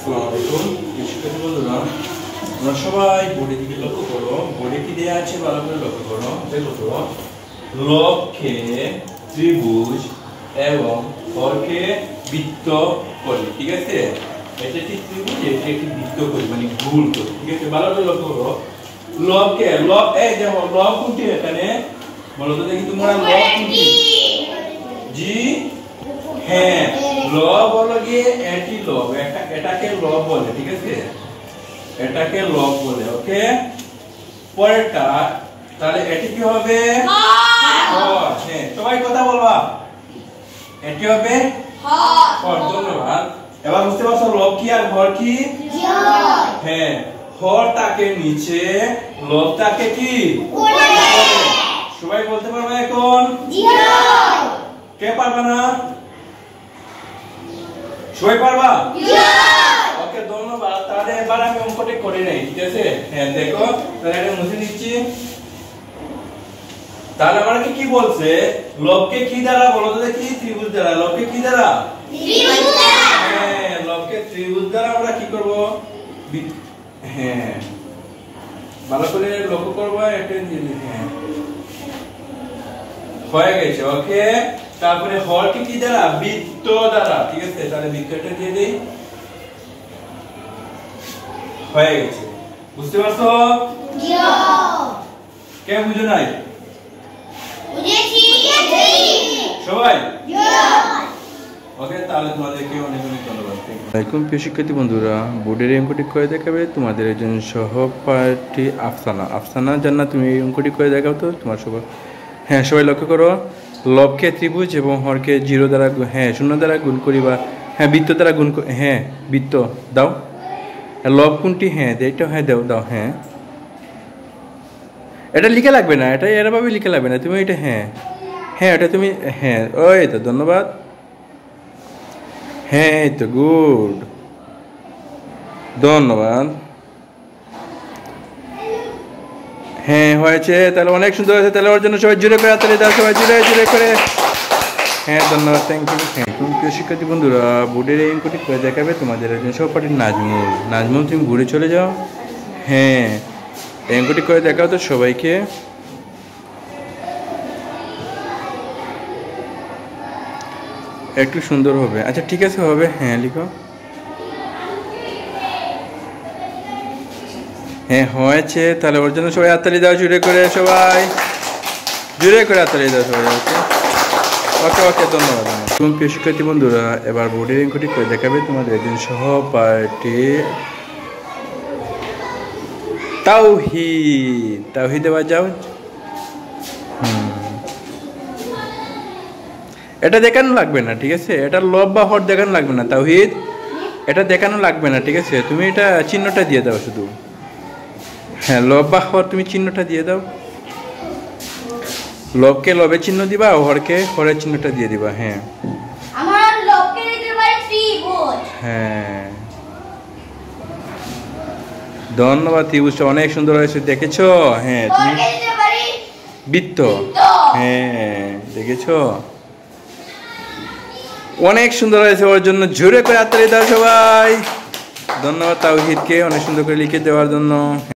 আসসালামু আলাইকুম শিক্ষার্থী বন্ধুরা, তোমরা সবাই বোর্ডের দিকে লক্ষ্য করো। বোর্ডে কি দেওয়া আছে ভালো করে লক্ষ্য করো। দেখো তো, লবকে ত্রিভুজ এবং হরকে বৃত্ত করি, ঠিক আছে? এটা একটি ত্রিভুজ, এটা একটি বৃত্ত করি, মানে গোল করি, ঠিক আছে? ভালো করে লক্ষ্য করো। লবকে লব, এই দেখো লব কোনটি এখানে বলো তো দেখি তোমরা, লব কোনটি? জি হ্যাঁ, লব হলো গিয়ে এটি লব, এটাকে লব বলে, ঠিক আছে? এটাকে লব বলে, ওকে? পরেরটা তাহলে এটি কি হবে? হর। হ্যাঁ, সবাই কথা বলবা। এটি হবে হর। ধন্যবাদ। এবার বুঝতে পারছো লব কি আর হর কি? হ্যাঁ, হর তাকে নিচে, লব তাকে কি উপরে। সবাই বলতে পারবে এখন? কে পারবে না? সবাই পারবা? ওকে, ধন্যবাদ। তাহলে এবার আমি অঙ্কটি করে নেই, ঠিক আছে? হ্যাঁ দেখো, তাহলে এটা মুছে নিচ্ছি। তাহলে আমরা কি বলছে? লবকে কি দ্বারা বলো তো দেখি? ত্রিভুজ দ্বারা। লবকে কি দ্বারা? ত্রিভুজ দ্বারা। হ্যাঁ, লবকে ত্রিভুজ দ্বারা আমরা কি করব? হ্যাঁ, ভালো করে লক্ষ্য করব। এটা দিয়ে হ্যাঁ হয়ে গেছে, ওকে? তারপরে হরকে কি দ্বারা? বৃত্ত দ্বারা, ঠিক আছে? তাহলে বৃত্তটা দিয়ে দেই। হয়ে গেছে, বুঝতে পারছো? কে বুঝো নাই? সবাই ওকে, তাহলে তোমাদেরকে অনেক অনেক ধন্যবাদ। আসসালামু আলাইকুম শিক্ষার্থী বন্ধুরা, বোর্ডের অঙ্কটি করে দেখাবে তোমাদের একজন সহপাঠী আফসানা জান্নাত। তুমি এই অঙ্কটি করে দেখাও তো তোমার সবাই। হ্যাঁ, সবাই লক্ষ্য করো। লবকে ত্রিভুজ এবং হরকে 0 দ্বারা, হ্যাঁ 0 দ্বারা গুণ করিবা। হ্যাঁ, বৃত্ত দ্বারা গুণ, হ্যাঁ বৃত্ত দাও। লব কোনটি? হ্যাঁ এইটা, হ্যাঁ দাও দাও। হ্যাঁ, এটা লিখে লাগবে না, এটা এরভাবে লিখে লাগবে না, তুমি এটা হ্যাঁ হ্যাঁ এটা তুমি হ্যাঁ, ওই তো ধন্যবাদ। হ্যাঁ এই তো, গুড, ধন্যবাদ। হ্যাঁ হয়েছে, তাহলে অনেক সুন্দর হয়েছে। তাহলে ওর জন্য সবাই জুড়ে করে হাততালি দাও, সবাই জুড়ে জুড়ে করে। হ্যাঁ ধন্যবাদ, থ্যাংক ইউ। হ্যাঁ, প্রিয় শিক্ষার্থী বন্ধুরা, বোর্ডের এই অঙ্কটি করে দেখাবে তোমাদের একজন সহপাঠী নাজমুল। তুমি ঘুরে চলে যাও। হ্যাঁ, এই অঙ্কটি করে দেখাও তো সবাইকে। একটু সুন্দর হবে, আচ্ছা ঠিক আছে, হবে। হ্যাঁ লিখো। হ্যাঁ হয়েছে, তাহলে ওর জন্য সবাই হাততালি দাও জুড়ে করে, সবাই জুড়ে করে হাততালি দাও সবাই। ওকে ওকে ওকে, ধন্যবাদ। প্রিয় শিক্ষার্থী বন্ধুরা, এবার বোর্ডের অঙ্কটি করে দেখাবে তোমাদের একজন সহপাঠী তাওহিদ। এবার যাও। এটা দেখানো লাগবে না, ঠিক আছে? এটা লব বা হর দেখানো লাগবে না তাওহিদ, এটা দেখানো লাগবে না, ঠিক আছে? তুমি এটা চিহ্নটা দিয়ে দাও শুধু। হ্যাঁ, লব বা হর তুমি চিহ্নটা দিয়ে দাও। লবকে লবের চিহ্ন দিবা, হরকে হরের চিহ্নটা দিয়ে দিবা। হ্যাঁ হ্যাঁ, ধন্যবাদ। ত্রিভুজটা অনেক সুন্দর হয়েছে, দেখেছো? হ্যাঁ তুমি বৃত্ত, হ্যাঁ দেখেছো, অনেক সুন্দর হয়েছে। ওর জন্য জোরে করে হাততালি দাও সবাই। ধন্যবাদ তাওহিদকে অনেক সুন্দর করে লিখে দেওয়ার জন্য।